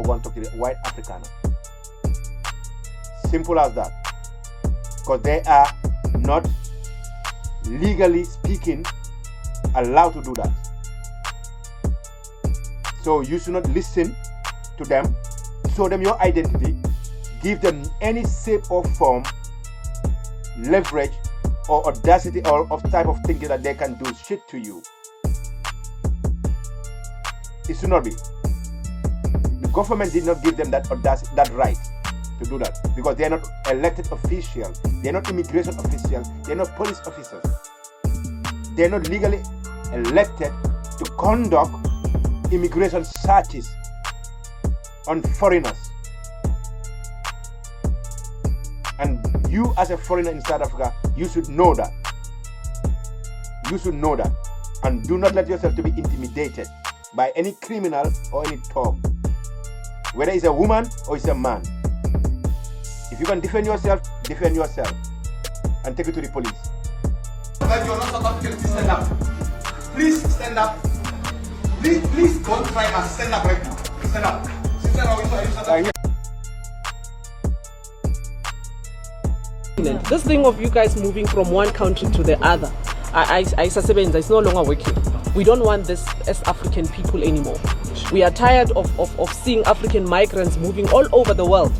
for going to talk to the white Afrikaner. Simple as that. Because they are not, legally speaking, allowed to do that. So you should not listen to them, show them your identity, give them any shape or form, leverage or audacity or of type of thinking that they can do shit to you. It should not be. The government did not give them that audacity, that right to do that, because they are not elected officials, they are not immigration officials, they are not police officers. They are not legally elected to conduct immigration searches on foreigners. And you as a foreigner in South Africa, you should know that. You should know that. And do not let yourself to be intimidated by any criminal or any thug, whether it's a woman or it's a man. If you can defend yourself and take it to the police. That you're not South African, please stand up. Please stand up. Please don't try and stand up right now. Stand up. Sister, are you South African? This thing of you guys moving from one country to the other, it's no longer working. We don't want this as African people anymore. We are tired of seeing African migrants moving all over the world,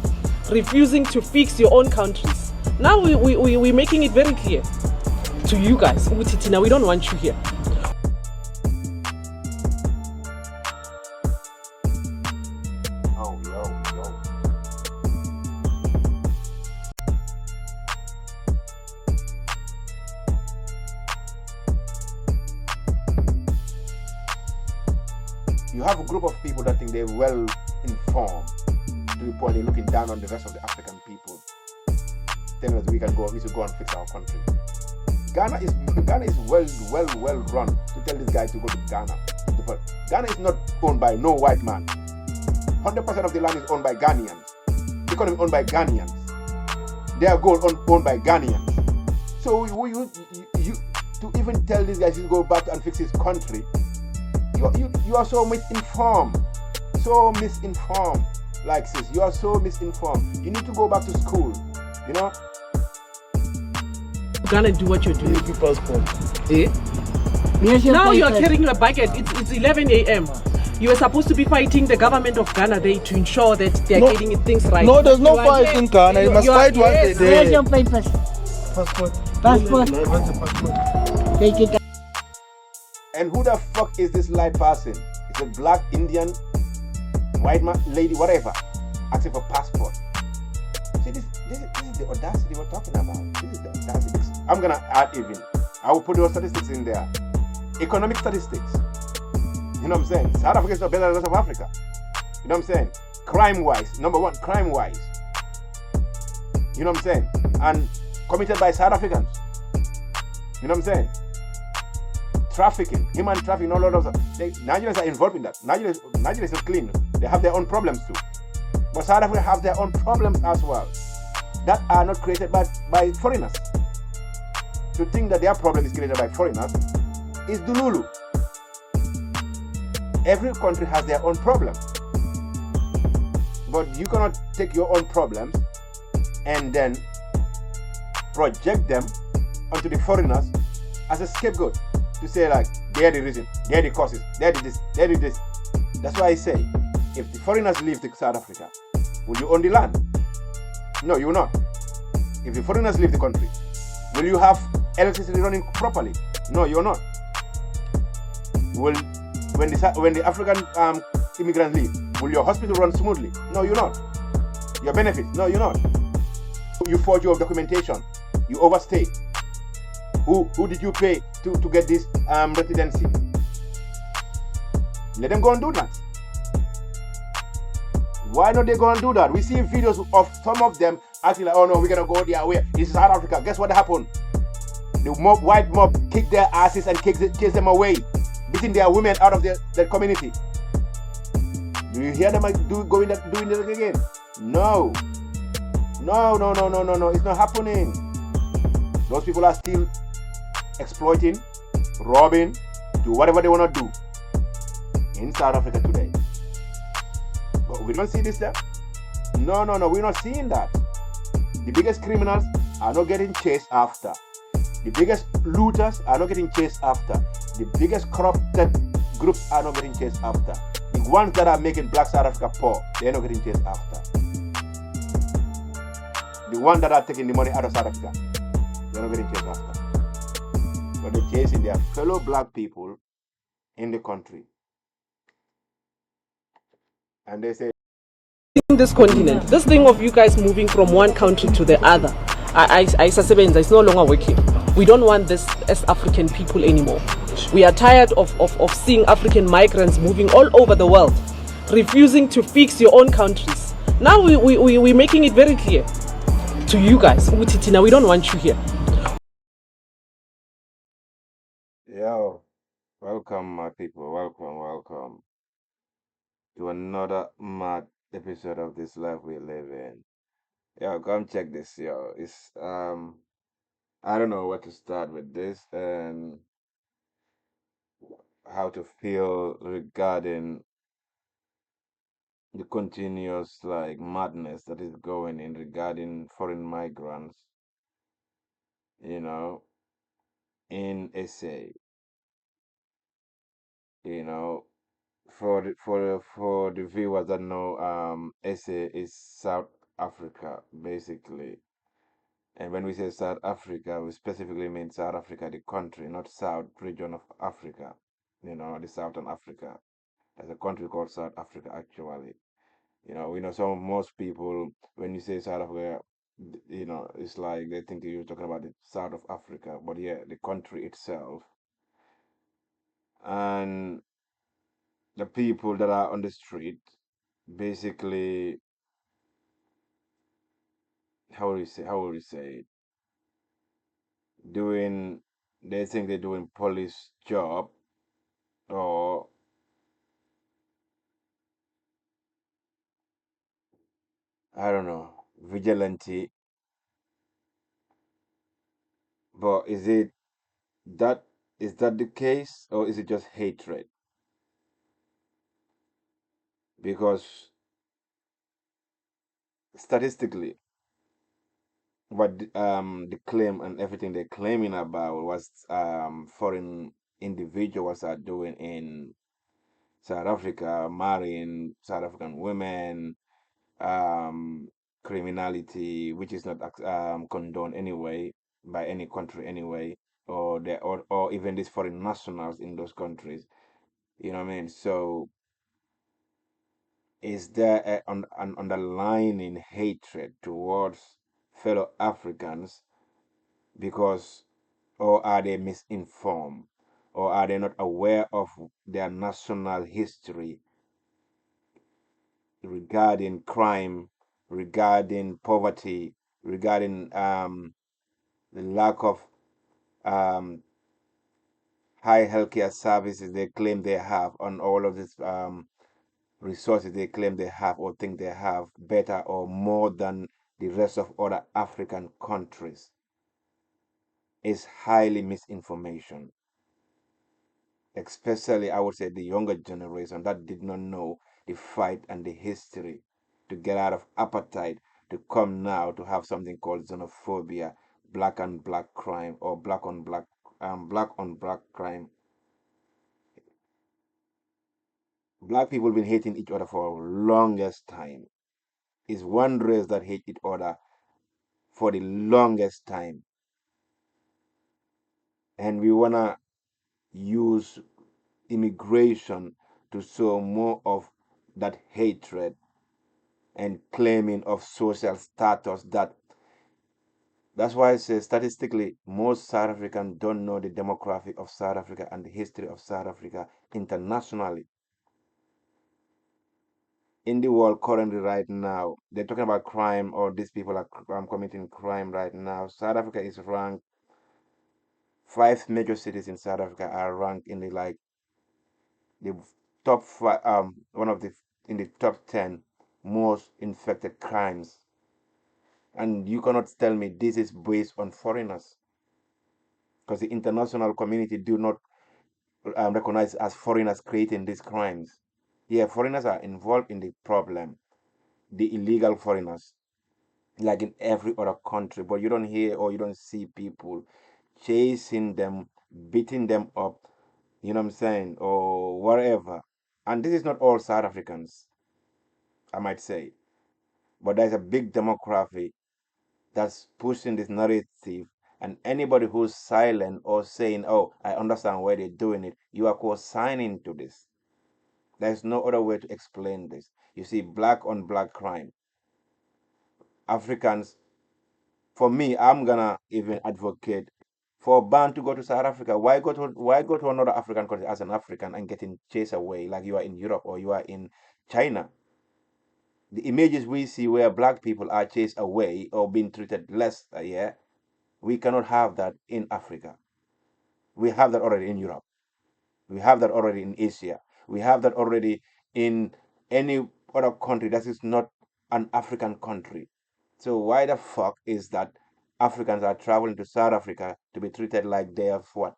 refusing to fix your own countries. Now we're making it very clear to you guys, we don't want you here. You have a group of people that think they're well informed to the point they're looking down on the rest of the African people, telling us we should go and fix our country. Ghana is well run to tell this guy to go to Ghana. Ghana is not owned by no white man. 100% of the land is owned by Ghanaians. The economy owned by Ghanaians. Their gold owned by Ghanaians. So you to even tell these guys to go back and fix his country, you are so misinformed. So misinformed. Like sis, you are so misinformed. You need to go back to school. You know? Gonna do what you're doing. Passport. Eh? Now you are carrying a bucket. It's 11 a.m. You are supposed to be fighting the government of Ghana there to ensure that they are getting things right. No, there's no fight in Ghana. You must fight what they do. Where's your papers? Passport. Passport. Where's the passport? Take it. And who the fuck is this light person? It's a black, Indian, white man, lady, whatever, asking for passport. See, this is the audacity we're talking about. This is the audacity. I'm gonna add even. I will put those statistics in there. Economic statistics. You know what I'm saying? South Africa is not better than the rest of Africa. You know what I'm saying? Crime-wise, number one, crime-wise. You know what I'm saying? And committed by South Africans. You know what I'm saying? Trafficking, human trafficking, all of those. Nigerians are involved in that. Nigeria is not clean. They have their own problems too. But South Africa have their own problems as well that are not created by foreigners. To think that their problem is created by foreigners is Dululu. Every country has their own problem. But you cannot take your own problems and then project them onto the foreigners as a scapegoat. To say like, they're the reason, they're the causes, they did this, they did this. That's why I say, if the foreigners leave the South Africa, will you own the land? No, you will not. If the foreigners leave the country, will you have electricity running properly? No, you will not. When the African immigrants leave, will your hospital run smoothly? No, you're not. Your benefits? No, you're not. You forge your documentation. You overstay. Who did you pay to get this residency? Let them go and do that. Why not they go and do that? We see videos of some of them acting like, oh no, we're gonna go their way. This is South Africa. Guess what happened? The white mob kicked their asses and chased them away, beating their women out of their community. Do you hear them doing that again? No. No. It's not happening. Those people are still exploiting, robbing, do whatever they want to do in South Africa today. We don't see this there. No, we're not seeing that. The biggest criminals are not getting chased after. The biggest looters are not getting chased after. The biggest corrupted groups are not getting chased after. The ones that are making Black South Africa poor, they're not getting chased after. The ones that are taking the money out of South Africa, they're not getting chased after. But they're chasing their fellow black people in the country. And they say, this continent, this thing of you guys moving from one country to the other, it's no longer working. We don't want this as African people anymore. We are tired of seeing African migrants moving all over the world, refusing to fix your own countries. Now we're making it very clear to you guys, Utitina, we don't want you here. yo, welcome my people, welcome to another mad episode of this life we live in. Yo, come check this, yo. It's I don't know where to start with this and how to feel regarding the continuous like madness that is going in regarding foreign migrants, you know, in SA, you know. For the viewers that know, SA is South Africa basically. And when we say South Africa, we specifically mean South Africa, the country, not South region of Africa. You know, the Southern Africa. There's a country called South Africa, actually. You know, we know most people, when you say South Africa, you know, it's like they think you're talking about the South of Africa, but yeah, the country itself. And the people that are on the street, basically, how will you say it? They think they're doing police job or I don't know, vigilante. But that is that the case or is it just hatred? Because statistically, what the claim and everything they're claiming about was foreign individuals are doing in South Africa, marrying South African women, um, criminality, which is not condoned anyway by any country anyway, or even these foreign nationals in those countries. You know what I mean? So is there an underlying hatred towards fellow Africans because, or are they misinformed, or are they not aware of their national history regarding crime, regarding poverty, regarding the lack of um, high healthcare services they claim they have, on all of these resources they claim they have or think they have better or more than the rest of other African countries, is highly misinformation. Especially, I would say, the younger generation that did not know the fight and the history to get out of apartheid to come now to have something called xenophobia, black on black crime, or black on black crime. Black people been hating each other for longest time. It's one race that hate each other for the longest time, and we wanna use immigration to show more of that hatred and claiming of social status. That's why I say statistically most South Africans don't know the demographic of South Africa and the history of South Africa internationally. In the world currently right now, they're talking about crime, or these people are committing crime right now. South Africa is ranked, 5 major cities in South Africa are ranked in the top five, one of the in the top 10 most infected crimes. And you cannot tell me this is based on foreigners, because the international community do not recognize as foreigners creating these crimes. Yeah, foreigners are involved in the problem, the illegal foreigners, like in every other country. But you don't hear or you don't see people chasing them, beating them up, you know what I'm saying, or whatever. And this is not all South Africans, I might say, but there's a big demographic that's pushing this narrative. And anybody who's silent or saying, "Oh, I understand why they're doing it," you are co-signing to this. There's no other way to explain this. You see, black on black crime. Africans, for me, I'm gonna even advocate for a ban to go to South Africa. Why go to another African country as an African and getting chased away like you are in Europe or you are in China? The images we see where black people are chased away or being treated less, yeah, we cannot have that in Africa. We have that already in Europe. We have that already in Asia. We have that already in any other country that is not an African country. So why the fuck is that Africans are traveling to South Africa to be treated like they are what?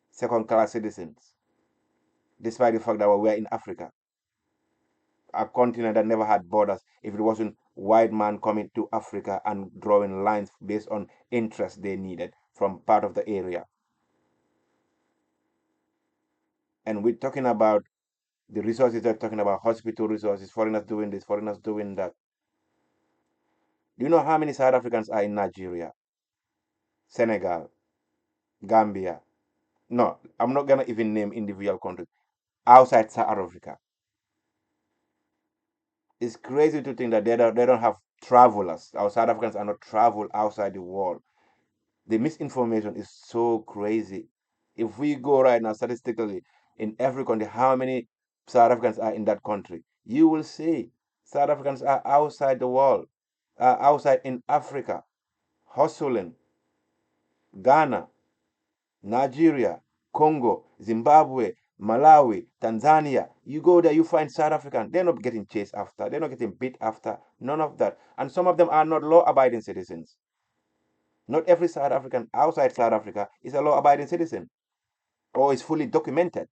Second class citizens, despite the fact that we are in Africa, a continent that never had borders. If it wasn't white man coming to Africa and drawing lines based on interest they needed from part of the area. And we're talking about the resources, they're talking about hospital resources, foreigners doing this, foreigners doing that. Do you know how many South Africans are in Nigeria, Senegal, Gambia? No, I'm not gonna even name individual countries outside South Africa. It's crazy to think that they don't have travelers. Our South Africans are not travel outside the world. The misinformation is so crazy. If we go right now statistically in every country, how many South Africans are in that country, you will see South Africans are outside the world, outside in Africa, hustling. Ghana, Nigeria, Congo, Zimbabwe, Malawi, Tanzania. You go there, you find South African. They're not getting chased after. They're not getting beat after. None of that. And some of them are not law-abiding citizens. Not every South African outside South Africa is a law-abiding citizen or is fully documented.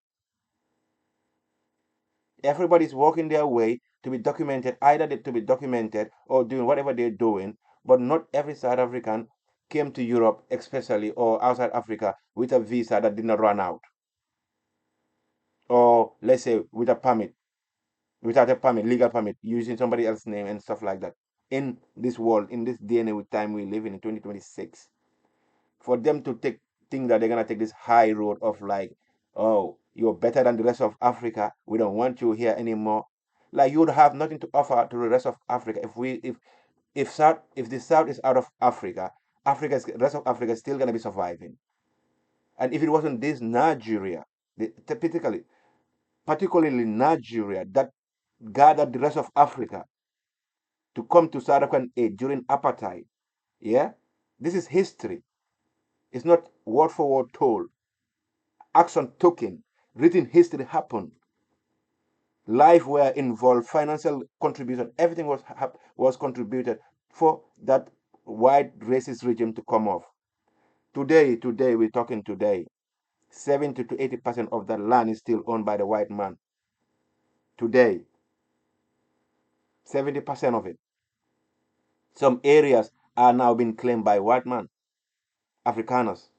Everybody's working their way to be documented, either to be documented or doing whatever they're doing, but not every South African came to Europe, especially, or outside Africa with a visa that did not run out. Or let's say with a permit, without a permit, legal permit, using somebody else's name and stuff like that. In this world, in this DNA time we live in 2026, for them to think that they're gonna take this high road of like, "Oh, you're better than the rest of Africa. We don't want you here anymore." Like you would have nothing to offer to the rest of Africa if the South is out of Africa, rest of Africa is still gonna be surviving. And if it wasn't this Nigeria, particularly Nigeria, that gathered the rest of Africa to come to South African aid during apartheid. Yeah, this is history. It's not word for word told. Action taken, written history happened. Life were involved, financial contribution, everything was contributed for that white racist regime to come off. Today, we're talking today. 70 to 80% of that land is still owned by the white man. Today, 70% of it. Some areas are now being claimed by white men, Afrikaners.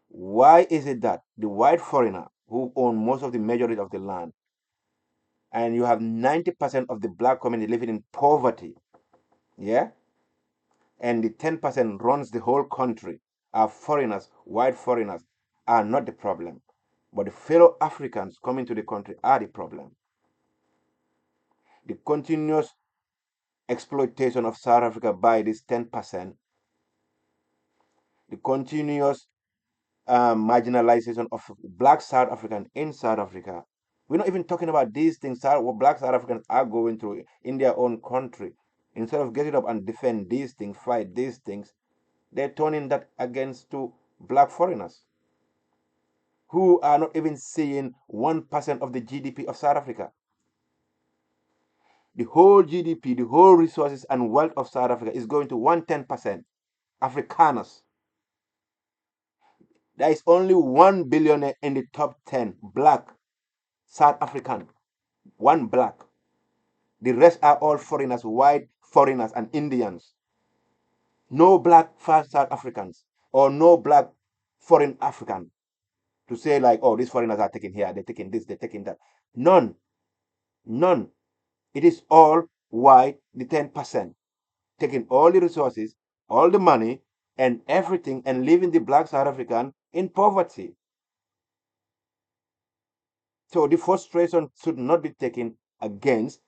Why is it that the white foreigner who own most of the majority of the land, and you have 90% of the black community living in poverty, yeah, and the 10% runs the whole country, are foreigners, white foreigners, are not the problem, but the fellow Africans coming to the country are the problem. The continuous exploitation of South Africa by this 10%, the continuous marginalization of black South African in South Africa. We're not even talking about these things what black South Africans are going through in their own country. Instead of getting up and defend these things, fight these things, they're turning that against to black foreigners who are not even seeing 1% of the GDP of South Africa. The whole GDP, the whole resources and wealth of South Africa is going to 110% Afrikaners. There is only 1 billionaire in the top 10 black South African, one black. The rest are all foreigners, white foreigners and Indians. No black South Africans or no black foreign African to say like, oh, these foreigners are taking here, they're taking this, they're taking that. None. None. It is all white, the 10%, taking all the resources, all the money, and everything, and leaving the black South African in poverty. So the frustration should not be taken against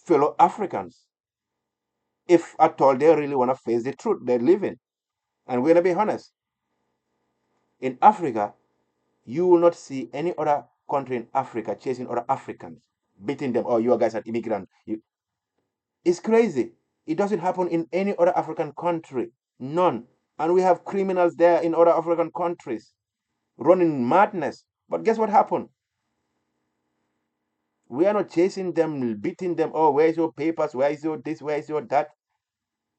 fellow Africans. If at all they really want to face the truth they live in. And we're going to be honest. In Africa, you will not see any other country in Africa chasing other Africans, beating them, oh, you guys are immigrants. It's crazy. It doesn't happen in any other African country. None. And we have criminals there in other African countries running madness. But guess what happened? We are not chasing them, beating them. Oh, where's your papers? Where is your this? Where is your that?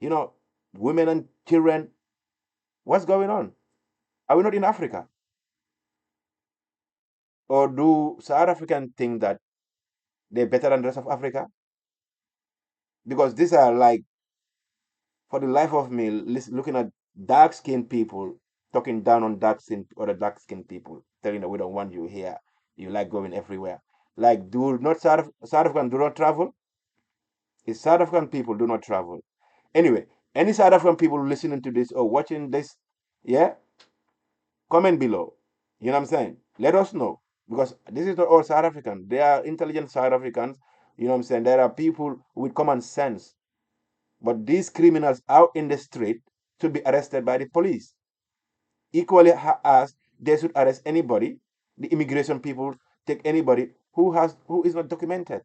You know, women and children. What's going on? Are we not in Africa? Or do South Africans think that they're better than the rest of Africa? Because these are like, for the life of me, looking at dark-skinned people talking down on other dark-skinned people, telling them we don't want you here. You like going everywhere. Like, do not South African do not travel? It's South African people do not travel. Anyway, any South African people listening to this or watching this, yeah, comment below. You know what I'm saying? Let us know. Because this is not all South African. They are intelligent South Africans. You know what I'm saying? There are people with common sense. But these criminals out in the street should be arrested by the police. Equally as they should arrest anybody, the immigration people take anybody who is not documented.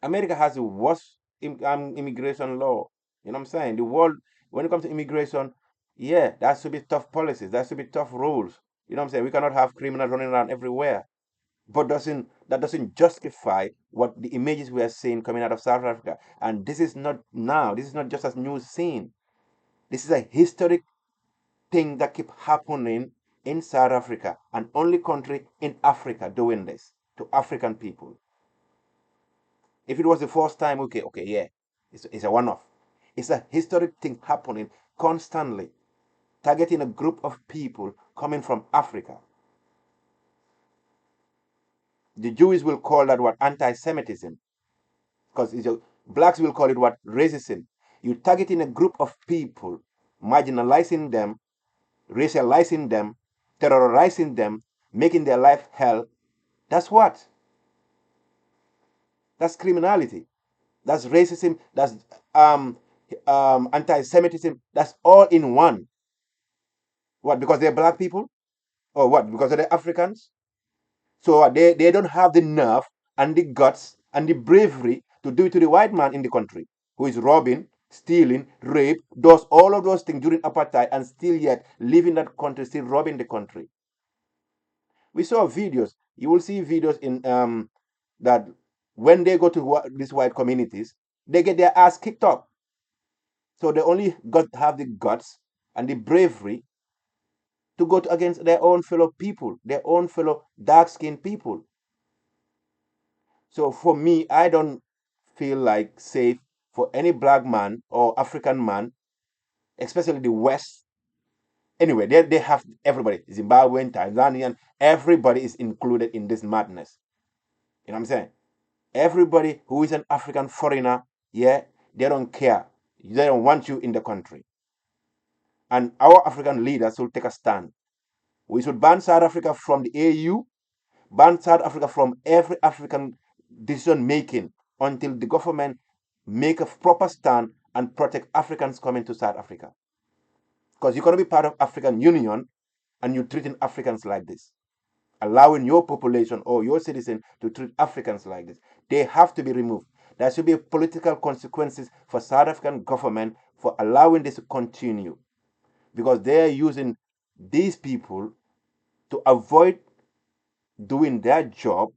America has the worst immigration law. You know what I'm saying? The world, when it comes to immigration, yeah, that should be tough policies. That should be tough rules. You know what I'm saying? We cannot have criminals running around everywhere. But that doesn't justify what the images we are seeing coming out of South Africa. And this is not now. This is not just a new scene. This is a historic thing that keep happening in South Africa, an only country in Africa doing this to African people. If it was the first time, okay, yeah, it's a one-off. It's a historic thing happening constantly, targeting a group of people coming from Africa. The Jews will call that what? Anti-Semitism. Because blacks will call it what? Racism. You're targeting a group of people, marginalizing them, racializing them, terrorizing them, making their life hell. That's what? That's criminality. That's racism. That's anti-Semitism. That's all in one. What? Because they're black people? Or what? Because they're Africans? So they don't have the nerve and the guts and the bravery to do it to the white man in the country who is robbing, stealing, rape, does all of those things during apartheid and still yet live in that country, still robbing the country. We saw videos. You will see videos in that when they go to these white communities, they get their ass kicked up. So they only have the guts and the bravery to go against their own fellow people, their own fellow dark-skinned people. So for me, I don't feel like safe for any black man or African man, especially the West. Anyway, they have everybody, Zimbabwean, Tanzanian, everybody is included in this madness. You know what I'm saying? Everybody who is an African foreigner, yeah, they don't care. They don't want you in the country. And our African leaders should take a stand. We should ban South Africa from the AU, ban South Africa from every African decision making until the government make a proper stand and protect Africans coming to South Africa. Because you're going to be part of African Union and you're treating Africans like this, allowing your population or your citizen to treat Africans like this. They have to be removed. There should be political consequences for South African government for allowing this to continue, because they are using these people to avoid doing their job,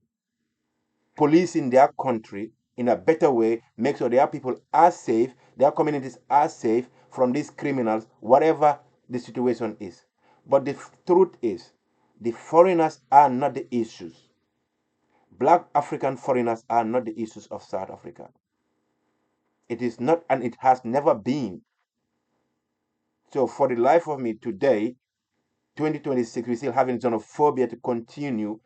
policing their country in a better way, make sure their people are safe, their communities are safe from these criminals, whatever the situation is. But the truth is, The foreigners are not the issues. Black African foreigners are not the issues of South Africa. It is not, and it has never been. So for the life of me today, 2026, we're still having xenophobia to continue,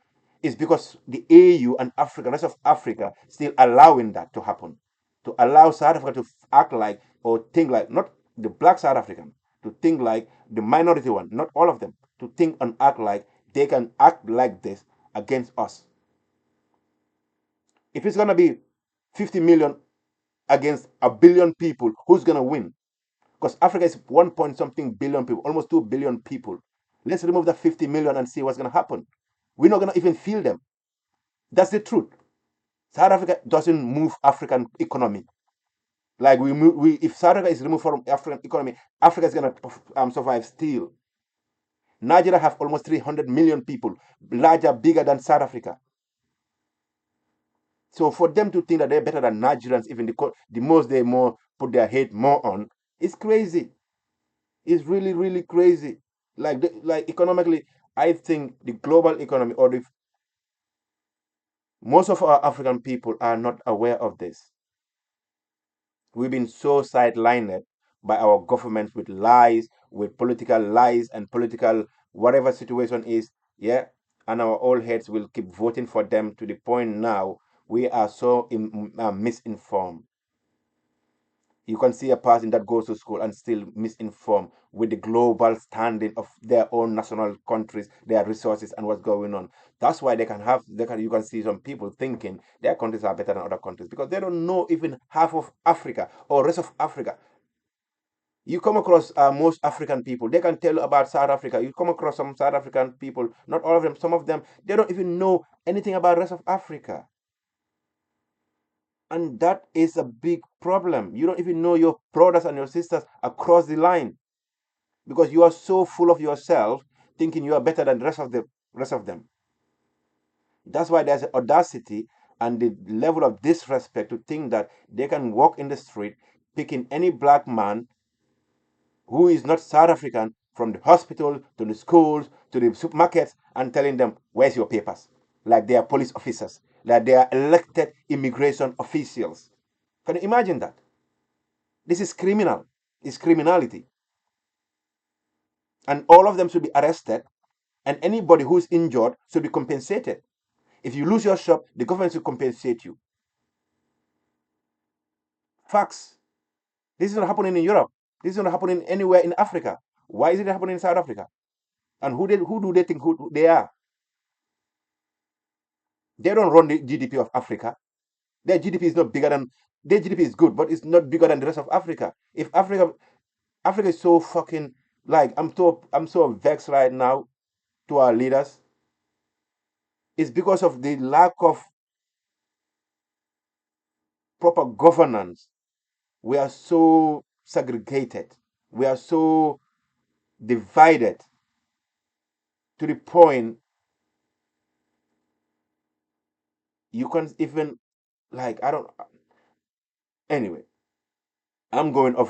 is because the AU and Africa, rest of Africa, still allowing that to happen. To allow South Africa to act like or think like, not the black South African, to think like the minority one, not all of them, to think and act like they can act like this against us. If it's gonna be 50 million against a billion people, who's gonna win? Because Africa is 1 point something billion people, almost 2 billion people. Let's remove that 50 million and see what's gonna happen. We're not gonna even feel them. That's the truth. South Africa doesn't move African economy. Like if South Africa is removed from African economy, Africa is gonna survive still. Nigeria have almost 300 million people, larger, bigger than South Africa. So for them to think that they're better than Nigerians, even the most they more put their hate more on, it's crazy. It's really, really crazy. Like economically, I think the global economy or most of our African people are not aware of this. We've been so sidelined by our governments with lies, with political lies and political whatever situation is, yeah. And our old heads will keep voting for them to the point now we are so misinformed. You can see a person that goes to school and still misinformed with the global standing of their own national countries, their resources, and what's going on. That's why you can see some people thinking their countries are better than other countries because they don't know even half of Africa or rest of Africa. You come across most African people, they can tell you about South Africa. You come across some South African people, not all of them, some of them, they don't even know anything about the rest of Africa. And that is a big problem. You don't even know your brothers and your sisters across the line because you are so full of yourself thinking you are better than the rest of them. That's why there's audacity and the level of disrespect to think that they can walk in the street picking any black man who is not South African from the hospital to the schools to the supermarkets and telling them, where's your papers? Like they are police officers, like they are elected immigration officials. Can you imagine that? This is criminal. It's criminality. And all of them should be arrested, and anybody who's injured should be compensated. If you lose your shop, the government should compensate you. Facts. This is not happening in Europe. This is not happening anywhere in Africa. Why is it happening in South Africa? And who do they think who they are? They don't run the GDP of Africa. Their GDP is not bigger than their GDP is good, but it's not bigger than the rest of Africa. If Africa is so fucking like I'm so vexed right now to our leaders. It's because of the lack of proper governance. We are so segregated. We are so divided to the point you can't even like I don't anyway. I'm going off